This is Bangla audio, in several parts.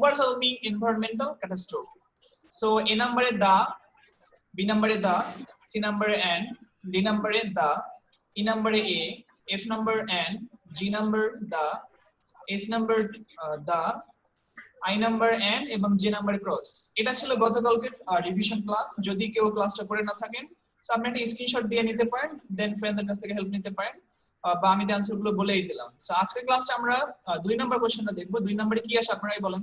overwhelming environmental catastrophe. So A number the, B number the, C number and, D number the, E number A, F number and, G number the, S number the, I number and এবং J number cross. এটা ছিল গতকালকের রিভিশন ক্লাস। যদি কেউ ক্লাসটা করে না থাকেন সো আপনি একটা স্ক্রিনশট দিয়ে নিতে পারেন, দেন ফ্রেন্ডদের কাছ থেকে হেল্প নিতে পারেন, বা আমি অ্যানসারগুলো বলেই দিলাম। সো আজকের ক্লাসটা আমরা 2 নাম্বার কোশ্চেনটা দেখব। 2 নম্বরে কি আসে আপনারাই বলেন।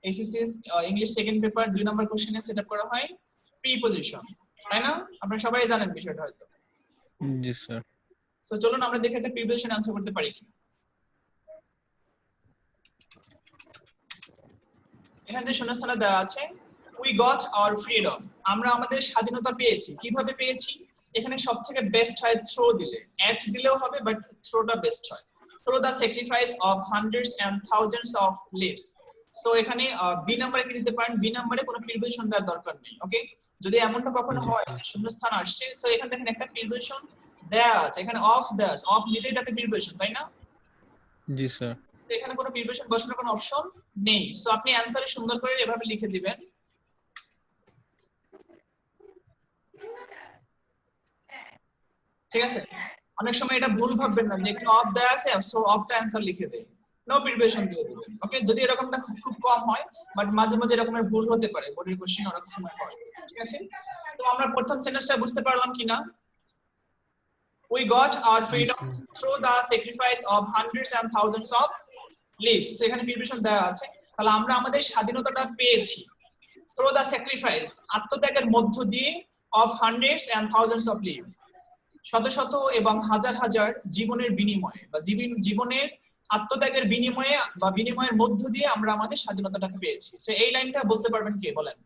SSC English second paper 2 number কোশ্চেনে সেটআপ করা হয় প্রিপজিশন, তাই না? আপনারা সবাই জানেন বিষয়টা হয়তো। জি স্যার। সো চলুন আমরা দেখে একটা প্রিপজিশন অ্যানসার করতে পারি কি। এখানে যে শূন্যস্থানে দেওয়া আছে উই গট আওয়ার ফ্রিডম, আমরা আমাদের স্বাধীনতা পেয়েছি। কিভাবে পেয়েছি? এখানে সবথেকে বেস্ট হয় থ্রো দিলে, এট দিলেও হবে বাট থ্রোটা বেস্ট হয়। Throw the sacrifice of hundreds and thousands of lives. So এখানে বি নম্বরে কি দিতে পারেন, বি নম্বরে কোনো প্রিপজিশন দেওয়ার দরকার নেই। ওকে, যদি এমনটা কখনো হয় যে শূন্যস্থান আসছে, সো এখানে দেখেন একটা প্রিপজিশন দেয়া আছে, এখানে অফ দেয়া আছে, অফ নিজেই একটা প্রিপজিশন, তাই না? জি স্যার। এখানে কোনো প্রিপজিশন বসানোর কোনো অপশন নেই। সো আপনি অ্যানসারে সুন্দর করে এভাবে লিখে দিবেন। ঠিক আছে, অনেক সময় এটা ভুল ভাববেন না যে এখানে অফ দেয়া আছে সো অফটা অ্যানসার লিখে দেই, নো প্রিপজিশন দিয়ে দিবেন। ওকে, যদি এরকমটা খুব কম হয় বাট মাঝে মাঝে এরকমের ভুল হতে পারে, বোর্ডের কোশ্চেন অনেক সময় হয়। ঠিক আছে, তো আমরা প্রথম সেন্টেন্সটা বুঝতে পারলাম কিনা? We got our freedom through the sacrifice of hundreds and thousands of lives. So এখানে প্রিপজিশন দেওয়া আছে, তাহলে আমরা আমাদের স্বাধীনতাটা পেয়েছি through the sacrifice, আত্মত্যাগের মধ্য দিয়ে, of hundreds and thousands of lives, শত শত এবং হাজার হাজার জীবনের বিনিময়ে বা জীবনের আত্মত্যাগের বিনিময়ে বা বিনিময়ের মধ্য দিয়ে আমরা আমাদের স্বাধীনতাটাকে পেয়েছি। সো এই লাইনটা বলতে পারবেন কে বলেন?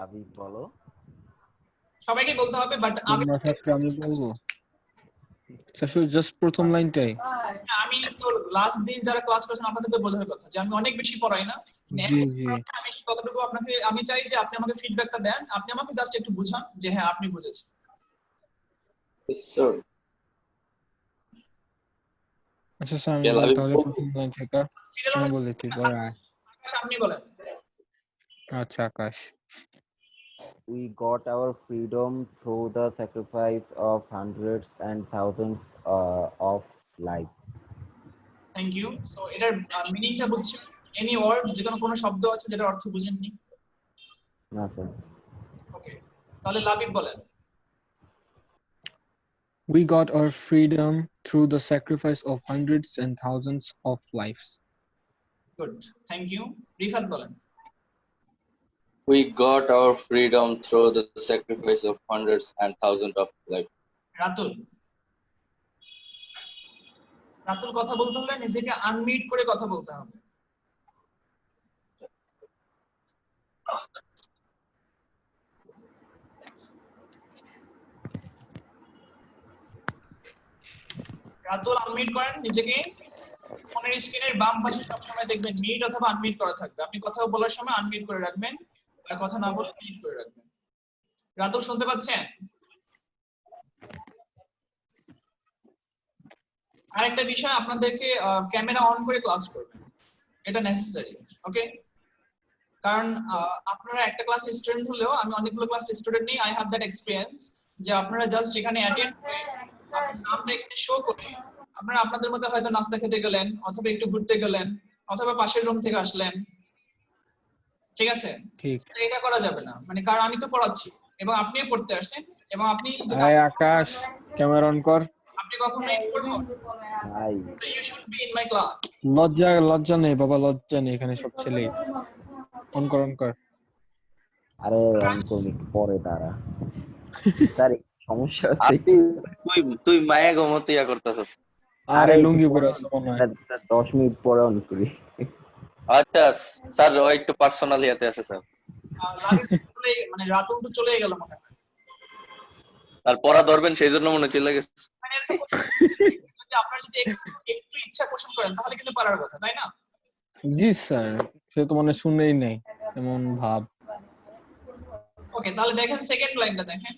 আমি বলো। সবাইকে বলতে হবে বাট আমি বলবো স্যার জাস্ট প্রথম লাইনটাই। আমি তো লাস্ট দিন যারা ক্লাস করেছেন আপনাদের তো বোঝার কথা যে আমি অনেক বেশি পড়াই না। জি জি। আমি ততটুকু আপনাকে আমি চাই যে আপনি আমাকে ফিডব্যাকটা দেন, আপনি আমাকে জাস্ট একটু বুঝান যে হ্যাঁ আপনি বুঝেছেন। স্যার আচ্ছা স্যার আমি তাহলে প্রথম লাইন থেকে আমি বলছি পরে। আকাশ আপনি বলেন। আচ্ছা আকাশ। We got our freedom through the sacrifice of hundreds and thousands of lives. Thank you. So এটার মিনিংটা বুঝছেন? এনি ওয়ার্ড, যে কোনো শব্দ আছে যেটা অর্থ বুঝেননি? না স্যার। ওকে, তাহলে লাবিব বলেন। We got our freedom through the sacrifice of hundreds and thousands of lives. Good, thank you. Rifat বলেন। We got our freedom through the sacrifice of hundreds and thousands of lives. Ratul. Ratul কথা বলতে হলে নিজেকে আনমিউট করে কথা বলতে হবে। রাতুল আনমিউট করেন নিজেকে। ফোনের স্ক্রিনের বাম পাশে সবসময় দেখবেন মিউট অথবা আনমিউট করা থাকবে। আপনি কথা বলার সময় আনমিউট করে রাখবেন আর কথা না বলে মিউট করে রাখবেন। রাতুল শুনতে পাচ্ছেন? আরেকটা বিষয়, আপনাদেরকে ক্যামেরা অন করে ক্লাস করবেন, এটা নেসেসারি। ওকে, কারণ আপনারা একটা ক্লাস স্টুডেন্ট হলেও আমি অনেকগুলো ক্লাস স্টুডেন্ট নেই, আই হ্যাভ দ্যাট এক্সপেরিয়েন্স যে আপনারা জাস্ট এখানে অ্যাটেন্ড করে নামটা এখানে শো করে আপনারা আপনাদের মধ্যে হয়তো নাস্তা খেতে গেলেন অথবা একটু ঘুরতে গেলেন অথবা পাশের রুম থেকে আসলেন। ঠিক আছে, ঠিক। এটা করা যাবে না, মানে কারণ আমি তো পড়াচ্ছি এবং আপনিও পড়তে আসেন এবং আপনি এই আকাশ ক্যামেরা অন কর। আপনি কখনোই পড়বো ভাই you should be in my class. লজ্জা নেই বাবা, লজ্জা নেই, এখানে সব ছেলে। অন কর। আরে অন করবি পরে তারা। স্যার সমস্যা আছে। তুই মায়া গমত ইয়া করতেছস। আরে লুঙ্গি পরে আছে মনে হয়। স্যার 10 মিনিট পরে অন করি। আচ্ছা স্যার ও একটু পার্সোনাল ইয়াতে আছে স্যার। মানে রাতুল তো চলে গেল মনে হয়। আর পড়া ধরবেন সেই জন্য মনে চলে গেছে। মানে যদি আপনারা যদি একটু ইচ্ছা পোষণ করেন তাহলে কিন্তু পারার কথা, তাই না? জি স্যার, সে তো মানে শুনেই নাই এমন ভাব। ওকে, তাহলে দেখেন সেকেন্ড লাইনটা দেখেন।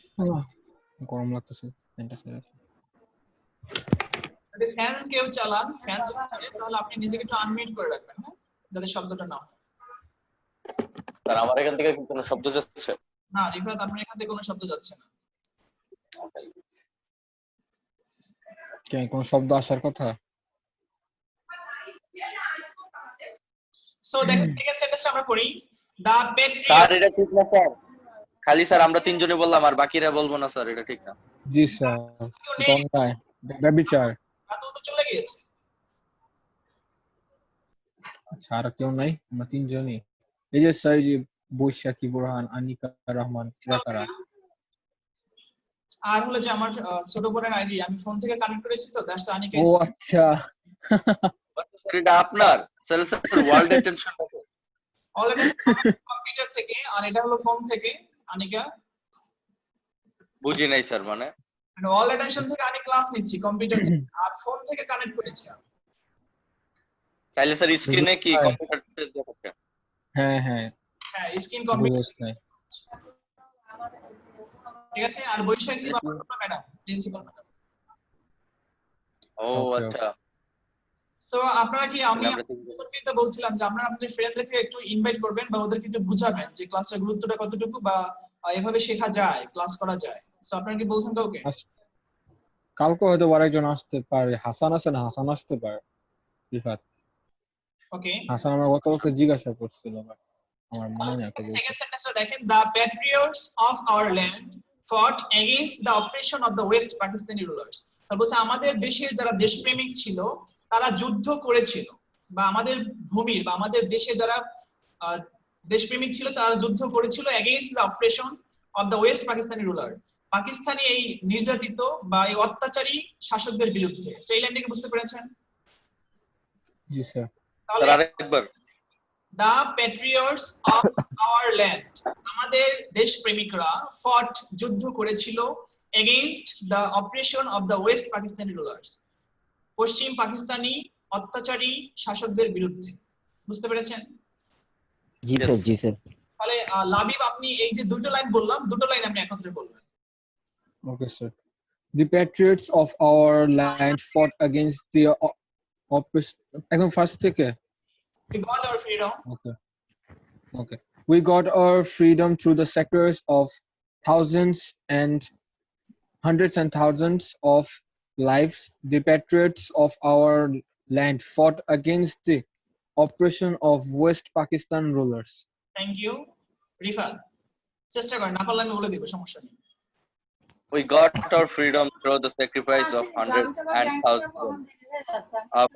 গরম লাগতেছে। যদি ফ্যান কেউ চালান, ফ্যান যদি চলে তাহলে আপনি নিজেকে একটু আনমিউট করে রাখবেন, হ্যাঁ, যাতে শব্দটা না হয়। স্যার আমার এখান থেকে কি কোনো শব্দ যাচ্ছে? না রিফাত, আপনার এখান থেকে কোনো শব্দ যাচ্ছে না। কোন শব্দ আসার কথা? সো দেখেন সেকেন্ড সেন্টেন্সটা আমরা পড়ি। দা স্যার পেট্রিয়ট। এটা ঠিক না স্যার, খালি স্যার আমরা তিনজনে বললাম আর বাকিরা বলবো না স্যার, এটা ঠিক না। জি স্যার, এটা অন্যায়, এটা ব্যভিচার। রাতুল তো চলে গিয়েছে। আচ্ছা, আর কেউ নাই? আমরা তিনজনই। এই যে স্যার, যে বৈশাখী, বোরহান, আনিকা, রহমান, কারা? আর হলো যে আমার ছোট বোনের আইডি আমি ফোন থেকে কানেক্ট করেছি, তো দ্যাটস আনিকা। ও আচ্ছা। স্যার এটা আপনার sir, world attention already computer থেকে, আর এটা হলো ফোন থেকে আনিকা। বুঝি নাই স্যার, মানে অল অ্যাটেনশন থেকে আমি ক্লাস নিচ্ছি কম্পিউটার থেকে, আর ফোন থেকে কানেক্ট করেছি আমি। তাইলে স্যার স্ক্রিনে কি কম্পিউটার দেখাচ্ছে? হ্যাঁ হ্যাঁ, হ্যাঁ স্ক্রিন কম্পিউটার, বুঝছ নাই। ঠিক আছে। আর বৈশাখী বাবা ম্যাডাম, প্রিন্সিপাল ম্যাডাম। ও Okay, আচ্ছা। সো আপনারা কি, আমি আপনাদেরকে তো বলছিলাম যে আপনারা আপনাদের ফ্রেন্ডদেরকে একটু ইনভাইট করবেন বা ওদেরকে একটু বুঝাবেন যে ক্লাসের গুরুত্বটা কতটুকু, বা এভাবে শেখা যায়, ক্লাস করা যায়। সো আপনারা কি বলছেন কাউকে? কালকে হয়তো আরেকজন আসতে পারে, হাসান আছে না, হাসান আসতে পারে। রিফাত, ওকে, হাসান আমার গতকালকে জিজ্ঞাসা করছিল, আমার মনে নেই। সেকেন্ড সেন্টেন্সটা দেখেন। দা প্যাট্রিয়টস অফ আওয়ার ল্যান্ড ফট against the operation of the West Pakistani rulers. তারপর আমাদের দেশের যারা দেশপ্রেমিক ছিল তারা যুদ্ধ করেছিল, বা আমাদের ভূমির বা আমাদের দেশে যারা দেশপ্রেমিক ছিল তারা যুদ্ধ করেছিল against the operation of the West Pakistani ruler, Pakistani এই নির্যাতিত বা এই অত্যাচারী শাসকদের বিরুদ্ধে। সেই লাইনটাকে বুঝতে পেরেছেন? জি স্যার। তাহলে আরেকবার, দা প্যাট্রিয়টস অফ আওয়ার ল্যান্ড, আমাদের দেশপ্রেমিকরা ফট যুদ্ধ করেছিল against the operation of the West Pakistani rulers, পশ্চিম পাকিস্তানি অত্যাচারী শাসকদের বিরুদ্ধে। বুঝতে পেরেছেন? জি স্যার, জি স্যার। তাহলে লাবিব, আপনি এই যে দুটো লাইন বললাম, দুটো লাইন আপনি একত্রে বলবেন। Okay sir. The patriots of our land fought against the oppressed. একদম ফার্স্ট থেকে। We got our freedom. Okay. Okay. We got our freedom through the sacrifice of thousands and hundreds and thousands of lives. The patriots of our land fought against the oppression of West Pakistan rulers. Thank you. Rifat, চেষ্টা করেন, না পারলে আমি বলে দিব, সমস্যা নেই। We got our freedom through the sacrifice of hundreds and thousands of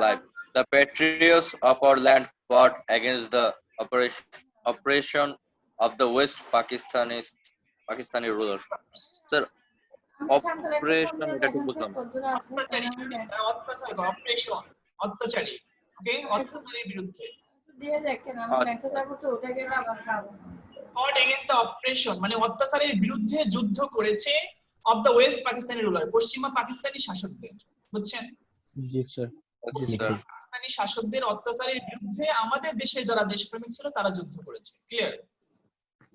lives. The patriots of our land fought against the oppression of the West Pakistani rulers. Sir, operation এটা ঠিক বুঝলাম। অত্যাচারী, ওকে, অত্যাচারীর বিরুদ্ধে। fought against the oppression মানে অত্যাচারের বিরুদ্ধে যুদ্ধ করেছে of the West Pakistani ruler, পশ্চিমা পাকিস্তানি শাসকদের। বুঝছেন? জি স্যার। পাকিস্তানি শাসকদের অত্যাচারের বিরুদ্ধে আমাদের দেশের যারা দেশপ্রেমিক ছিল তারা যুদ্ধ করেছে। ক্লিয়ার?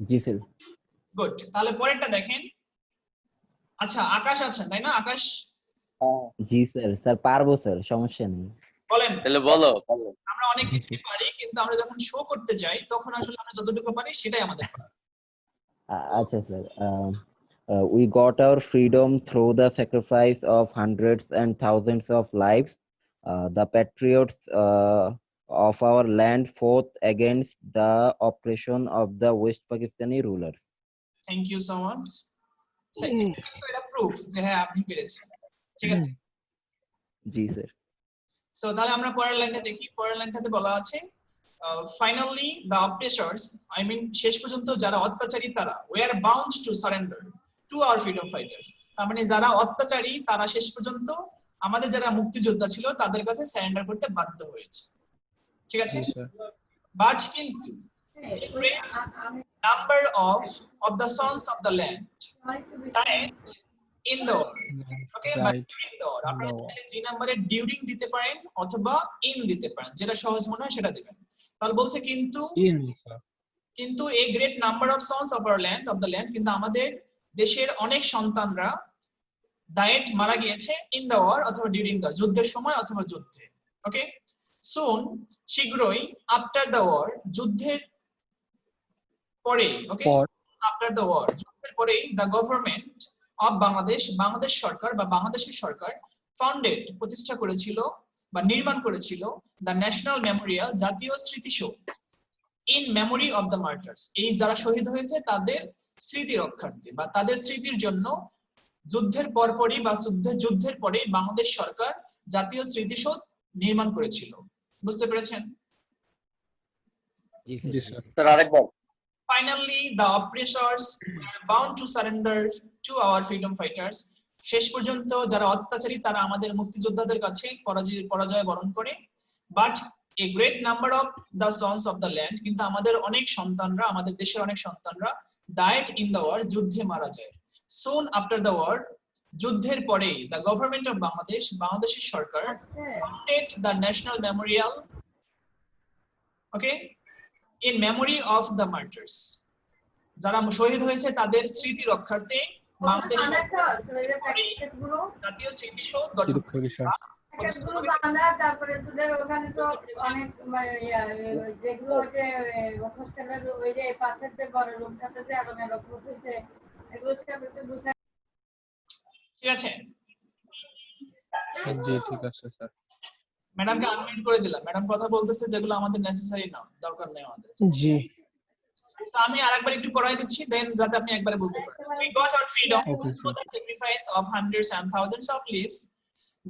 জি স্যার। গুড। তাহলে পরেরটা দেখেন। আচ্ছা, আকাশ আছেন তাই না? আকাশ, জি স্যার। স্যার পারবো স্যার, সমস্যা নেই। বলেন। তাহলে বলো। আমরা অনেক কিছুই পারি, কিন্তু আমরা যখন শো করতে যাই তখন আসলে আমরা যতটুকু পারি সেটাই আমাদের পারা। আচ্ছা sir. We got our freedom through the sacrifice of hundreds and thousands of lives. The patriots of our land fought against the oppression of the West Pakistani rulers. Thank you so much. এটা প্রুফ যে হ্যাঁ আপনি পেরেছেন। ঠিক আছে? জি স্যার। সো তাহলে আমরা পরের লাইনটা দেখি। পরের লাইনটাতে বলা আছে finally the oppressors, I mean শেষ পর্যন্ত যারা অত্যাচারী তারা were bound to surrender to our freedom fighters. তার মানে যারা অত্যাচারী তারা শেষ পর্যন্ত আমাদের যারা মুক্তিযোদ্ধা ছিল তাদের কাছে সারেন্ডার করতে বাধ্য হয়েছে। ঠিক আছে? বাট কিন্তু number of the sons of the land died in the war. Okay, but in the war আপনারা চাইলে জি নাম্বারে ডিউরিং দিতে পারেন অথবা ইন দিতে পারেন, যেটা সহজ মনে হয় সেটা দিবেন। তাহলে বলছে কিন্তু a great number of sons of our land, of the land, কিন্তু আমাদের দেশের অনেক সন্তানরা ডায়েট মারা গিয়েছে ইন দ্য ওয়ার অথবা ডিউরিং দ্য যুদ্ধের সময় অথবা যুদ্ধে। ওকে, সুন শীঘ্রই, আফটার দ্য ওয়ার যুদ্ধের পরে, okay, For after the war যুদ্ধের পরেই the government of Bangladesh, Bangladesh সরকার বা বাংলাদেশের সরকার ফাউন্ডেড প্রতিষ্ঠা করেছিল বা নির্মাণ করেছিল দ্য ন্যাশনাল মেমোরিয়াল জাতীয় স্মৃতিসৌধ in memory of the martyrs, এই যারা শহীদ হয়েছে তাদের স্মৃতি রক্ষার্থে বা তাদের স্মৃতির জন্য যুদ্ধের পরপরই বা যুদ্ধের পরেই বাংলাদেশ সরকার জাতীয় স্মৃতিসৌধ নির্মাণ করেছিল। বুঝতে পেরেছেন? জি জি স্যার। স্যার। স্যার আরেকবার। Finally, the oppressors were bound to surrender to our freedom fighters. শেষ পর্যন্ত যারা অত্যাচারী তারা আমাদের মুক্তিযোদ্ধাদের কাছে পরাজয় বরণ করে। But a great number of the sons of the land, কিন্তু আমাদের অনেক সন্তানরা, আমাদের দেশের অনেক সন্তানরা died in the war, যুদ্ধে মারা যায়। Soon after the war, যুদ্ধের পরেই the government of বাংলাদেশ, বাংলাদেশের সরকার founded the national memorial, okay, in memory of the martyrs. যারা শহীদ হয়েছে তাদের স্মৃতি রক্ষার্থে বাংলাদেশ সরকার জাতীয় স্মৃতিসৌধ গঠন দুঃখের বিষয়। প্যাকেটগুলো বাঁধা, তারপরে তোদের ওখানে তো অনেক যেগুলো ওই যে হোস্টেলের ওই যে পাশের যে বড় রুমটাতে যে এলোমেলো হয়েছে, এগুলো সব একটু গুছাই। ঠিক আছে, জি ঠিক আছে স্যার। ম্যাডামকে আনমিউট করে দিলাম। ম্যাডাম কথা বলতেছে যেগুলো আমাদের নেসেসারি না, দরকার নেই আমাদের। জি So, আমি আরেকবার একটু পড়াই দিচ্ছি, দেন যাতে আপনি একবারে বলতে পারেন। We got our freedom Okay, through sir. the sacrifice of hundreds and thousands of lives.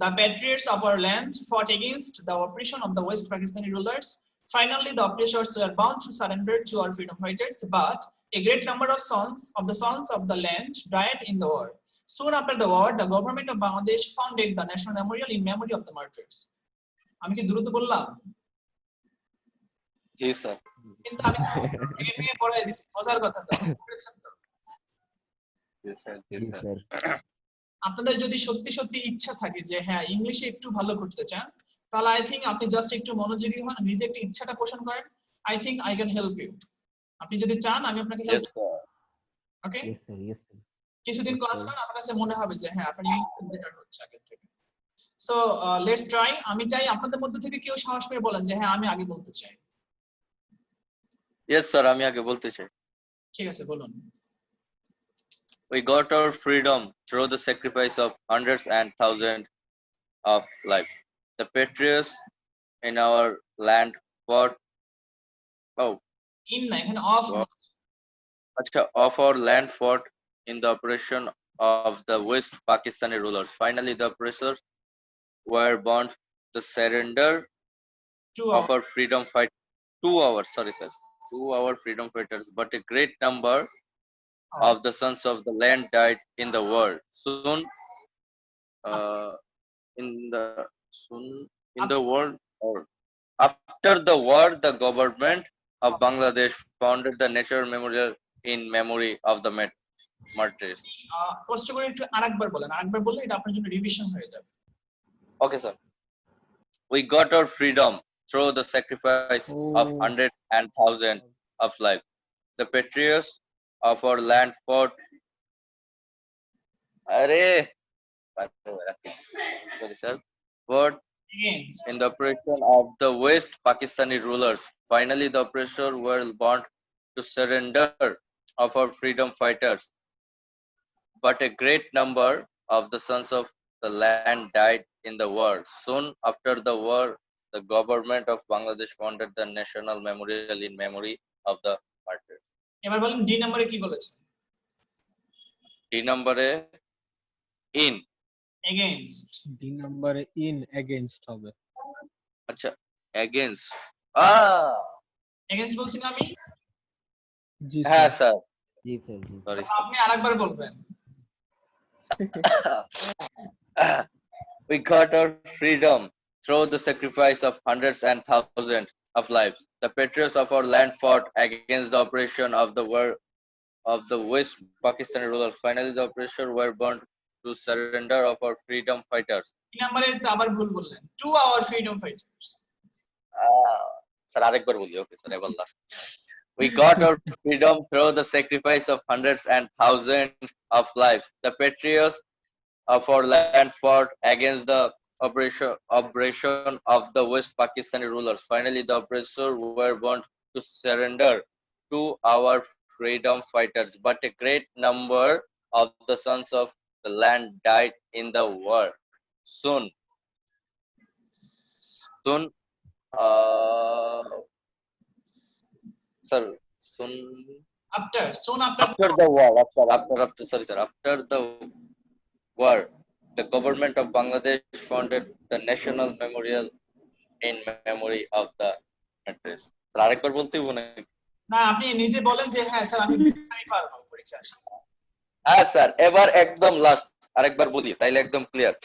The patriots of our land fought against the oppression of the West Pakistani rulers. Finally, the oppressors were bound to surrender to our freedom fighters, but a great number of sons of the land died in the war. Soon after the war, the government of Bangladesh founded the National Memorial in memory of the martyrs. আমি কি দ্রুত বললাম? জি স্যার। কিন্তু আমি ভেঙে ভেঙে পড়াই দিছি, মজার কথা তো, বুঝেছেন তো? জি স্যার। জি জি স্যার। স্যার। আপনাদের যদি সত্যি সত্যি ইচ্ছা থাকে যে হ্যাঁ ইংলিশে একটু ভালো করতে চান, তাহলে আই থিঙ্ক আপনি জাস্ট একটু মনোযোগী হন, নিজে একটু ইচ্ছাটা পোষণ করেন। I think I can help you. আপনি যদি চান আমি আপনাকে help, yes sir. Okay? Yes sir, yes sir. কিছুদিন ক্লাস করেন, আপনার কাছে মনে হবে যে হ্যাঁ আপনার ইংলিশ বেটার হচ্ছে আগের থেকে। So let's try. আমি চাই আপনাদের মধ্যে থেকে কেউ সাহস করে বলেন যে হ্যাঁ আমি আগে বলতে চাই। ইয়েস স্যার, আমি আগে বলতে চাই। ঠিক আছে, বলুন। We got our freedom through the sacrifice of hundreds and thousands of lives. The patriots in our land fought, oh, in না, এখানে of. of our land fought in the operation of the West Pakistani rulers. Finally, the oppressors were bound to surrender of our freedom fight to our, sorry sir, to our freedom fighters, but a great number of the sons of the land died in the war. Soon, in the world, or after the war, the government of Bangladesh founded the National Memorial in memory of the martyrs. কষ্ট করে একটু আরেকবার বলেন, আরেকবার বললে এটা আপনার জন্য রিভিশন হয়ে যাবে। Okay, sir. We got our freedom through the sacrifice of hundreds and thousands of lives. The patriots of our land fought. Sorry, sir. Fought Against. in the oppression of the West Pakistani rulers. Finally, the oppressors were bound to surrender of our freedom fighters. But a great number of the sons of the land died in the war. Soon after the war, the government of Bangladesh founded the National Memorial in memory of the martyrs. এবার বলেন ডি নম্বরে কি বলেছে? D নম্বরে in. Against. ডি নম্বরে ইন এগেইনস্ট হবে। আচ্ছা, against. Against বলছি না আমি? জি হ্যাঁ স্যার। স্যার। জি স্যার, জি। সরি। আপনি আরেকবার বলবেন। We got our freedom through the sacrifice of hundreds and thousands of lives. The patriots of our land fought against the oppression of the war of the West Pakistani rulers. Finally, the oppressors were bound to surrender of our freedom fighters. D নম্বরে তো আবার ভুল বললেন। To our freedom fighters. Sir আরেকবার বলি। ওকে স্যার, এবার last. We got our freedom through the sacrifice of hundreds and thousands of lives. The patriots of our land fought against the oppression of the West Pakistani rulers. Finally, the oppressors were bound to surrender to our freedom fighters, but a great number of the sons of the land died in the war. Soon, soon, uh, sir, soon Soon after. after the war, after, sorry, sir, after the war, the government of Bangladesh founded the National Memorial in memory of the martyrs. Sir আরেকবার বলতে হইব নাকি? না, আপনি নিজে বলেন যে হ্যাঁ স্যার আমি পারবো পরীক্ষা আসে। হ্যাঁ স্যার, এবার একদম লাস্ট আরেকবার বলি তাইলে একদম ক্লিয়ার।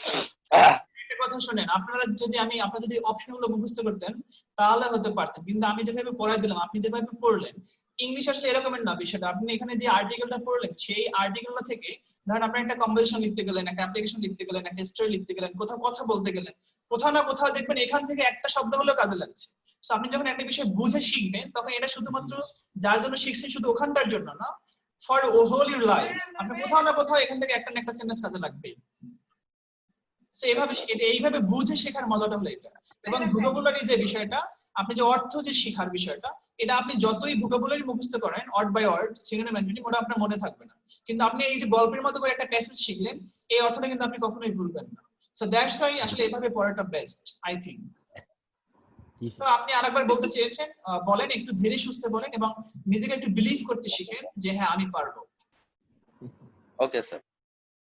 একটা কথা শুনেন, আপনারা যদি অপশনগুলো মুখস্থ করতেন তাহলে হতে পারতেন, কিন্তু আমি যেভাবে পড়াই দিলাম, আপনি যেভাবে পড়লেন, ইংলিশ আসলে এরকমের না বিষয়টা। আপনি এখানে যে আর্টিকেলটা পড়লেন সেই আর্টিকেলটা থেকে ধরেন আপনি একটা কম্পোজিশন লিখতে গেলেন, একটা অ্যাপ্লিকেশন লিখতে গেলেন, একটা স্টোরি লিখতে গেলেন, কোথাও কথা বলতে গেলেন, কোথাও না কোথাও দেখবেন এখান থেকে একটা শব্দ হলেও কাজে লাগছে। সো আপনি যখন একটা বিষয় বুঝে শিখবেন তখন এটা শুধুমাত্র যার জন্য শিখছেন শুধু ওখানটার জন্য না, ফর হোল ইউর লাইফ আপনি কোথাও না কোথাও এখান থেকে একটা না একটা সেন্টেন্স কাজে লাগবে। এইভাবে বুঝে শেখার মজাটা হলো এটা। এবং ভোকাবুলারি যে বিষয়টা, আপনি যে অর্থ যে শেখার বিষয়টা, এটা আপনি যতই ভোকাবুলারি মুখস্থ করেন word by word, synonym antonym, ওটা আপনার মনে থাকবে না। কিন্তু আপনি এই যে গল্পের মতো করে একটা প্যাসেজ শিখলেন, এই অর্থটা কিন্তু আপনি কখনোই ভুলবেন না। সো দ্যাটস ওয়াই আসলে এভাবে পড়াটা বেস্ট আই থিংক। তো আপনি আরেকবার বলতে চেয়েছেন, বলেন, একটু ধীরে সুস্থে বলেন এবং নিজেকে একটু বিলিভ করতে শিখেন যে হ্যাঁ আমি পারবো। Okay, sir.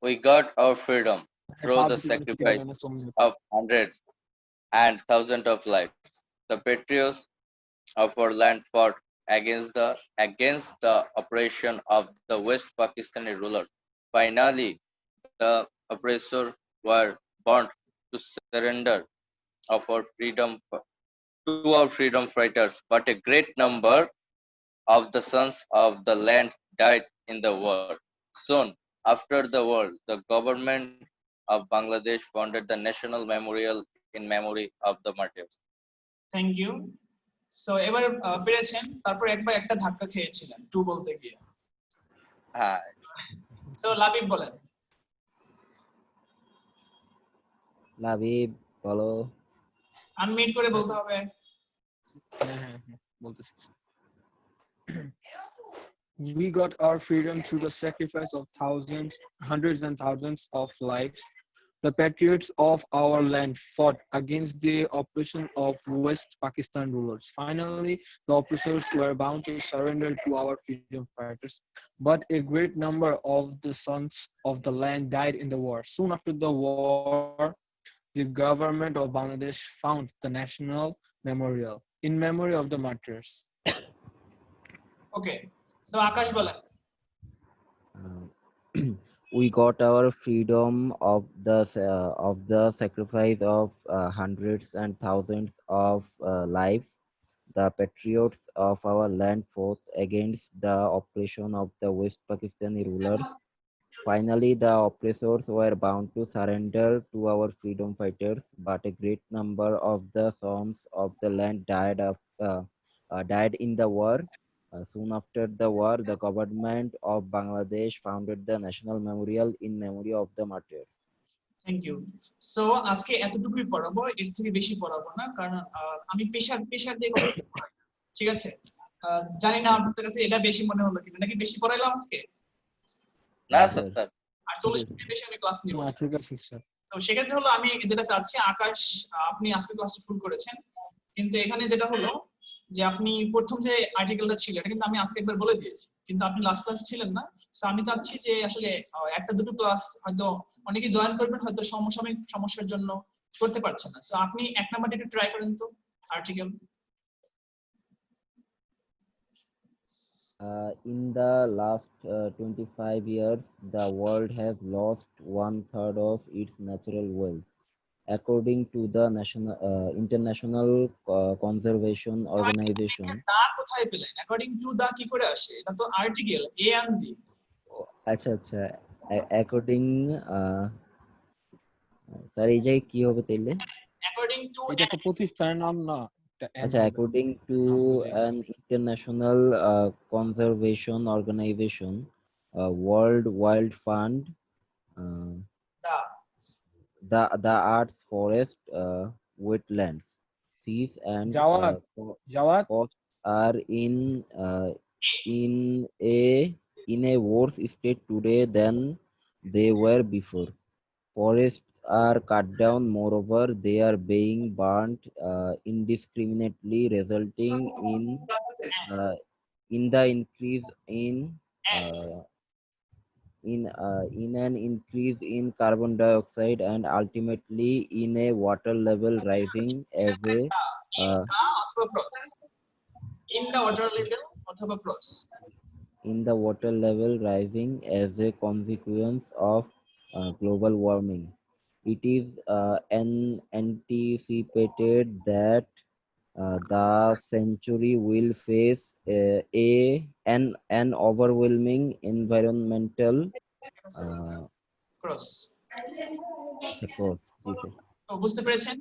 We got our freedom through the sacrifice of hundreds and thousands of lives. The patriots of our land fought against the oppression of the West Pakistani rulers. Finally, the oppressors were bound to surrender of our freedom to our freedom fighters, but a great number of the sons of the land died in the war. Soon after the war, the government of Bangladesh founded the National Memorial in memory of the martyrs. Thank you. So এবার পেরেছেন, তারপর একবার একটা ধাক্কা খেয়েছিলেন টু বলতে গিয়ে। হ্যাঁ, সো লাবিব বলেন। লাবিব বলো। আনমিউট করে বলতে হবে। We got our freedom through the sacrifice of hundreds and thousands of lives. The patriots of our land fought against the oppression of West Pakistan rulers. Finally, the oppressors were bound to surrender to our freedom fighters, but a great number of the sons of the land died in the war. Soon after the war, the government of Bangladesh found the National Memorial in memory of the martyrs. Okay, so Akash বলেন। We got our freedom of the sacrifice of hundreds and thousands of lives. The patriots of our land fought against the oppression of the West Pakistani rulers. Finally, the oppressors were bound to surrender to our freedom fighters, but a great number of the sons of the land died in the war. Soon after the war, the government of Bangladesh founded the National Memorial in memory of the martyrs. Thank you. So আজকে এতটুকুই পড়াবো, এর থেকে বেশি পড়াবো না, কারণ আমি পেশার দিয়ে কথা পড়াই। ঠিক আছে, জানি না আপনাদের কাছে এটা বেশি মনে হলো কিনা, নাকি বেশি পড়াইলাম আজকে? না স্যার, আর 40 মিনিট বেশি আমি ক্লাস নিব। ঠিক আছে স্যার। তো সেক্ষেত্রে হলো আমি যেটা চাচ্ছি, আকাশ আপনি আজকে ক্লাসটা ফুল করেছেন, কিন্তু এখানে যেটা হলো যে আপনি প্রথম যে আর্টিকেলটা ছিল এটা কিন্তু আমি আজকে একবার বলে দিয়েছি, কিন্তু আপনি লাস্ট ক্লাসে ছিলেন না। সো আমি চাচ্ছি যে আসলে একটা দুটো ক্লাস হয়তো অনেকেই জয়েন করবেন, হয়তো সমসাময়িক সমস্যার জন্য করতে পারছেন না। সো আপনি এক নাম্বারটা একটু ট্রাই করেন তো article. In the last 25 years, the world has lost 1/3 of its natural wealth, according to the International Conservation Organization. দা কোথায় পেলেন? অ্যাকর্ডিং টু দা কি করে আসে? এটা তো আর্টিকেল, এ এন্ড ডি। আচ্ছা, অ্যাকর্ডিং স্যার এই জায়গায় কি হবে তাইলে? অ্যাকর্ডিং টু, এটা তো প্রতিষ্ঠানের নাম না। আচ্ছা, according to an international conservation organization, World Wild Fund, the the earth's forest, wetlands, seas, and Jawad, Jawad, coasts are in a worse state today than they were before. Forests are cut down. Moreover, they are being burnt indiscriminately, resulting uh, in the increase uh, in an increase in carbon dioxide, and ultimately in a water level rising as a uh, অথবা cross in the water level অথবা cross in the water level rising as a consequence of global warming. It is anticipated that the century will face an overwhelming environmental uh, cross cost. G sir, তো বুঝতে পেরেছেন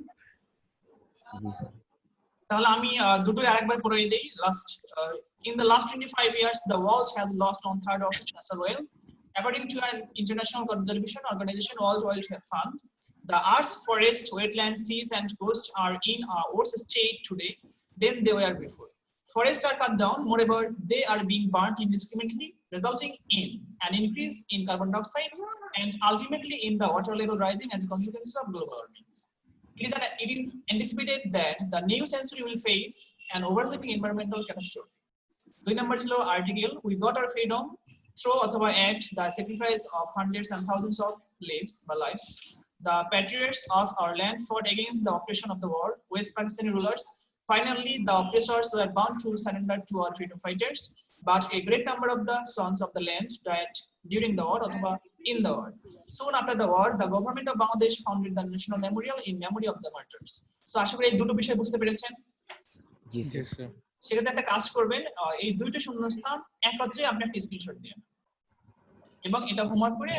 জি স্যার। তাহলে আমি দুটোই আরেকবার পড়ে দেই last in the last 25 years the world has lost 1/3 of its natural wealth according to an international conservation organization World Wildlife Fund. The earth's forests, wetlands, seas and coasts are in a worse state today than they were before. Forests are cut down. Moreover, they are being burnt indiscriminately, resulting in an increase in carbon dioxide and ultimately in the water level rising as a consequence of global warming. It is anticipated that the new century will face an overwhelming environmental catastrophe. 2 number ছিল article we got our freedom through অথবা at the sacrifice of hundreds and thousands of lives. The patriots of our land fought against the oppression of the war, West Pakistani rulers. Finally, the oppressors were bound to surrender to our freedom fighters, but a great number of the sons of the land died during the war অথবা in the war. Soon after the war, the government of Bangladesh founded the National Memorial in memory of the martyrs. So আশা করি এই দুটো বিষয় বুঝতে পেরেছেন। জি yes, স্যার। sir. সেক্ষেত্রে একটা কাজ করবেন, এই দুইটা শূন্যস্থান একত্রে আপনি একটা স্ক্রিনশট দিন এবং এটা হোমওয়ার্ক করে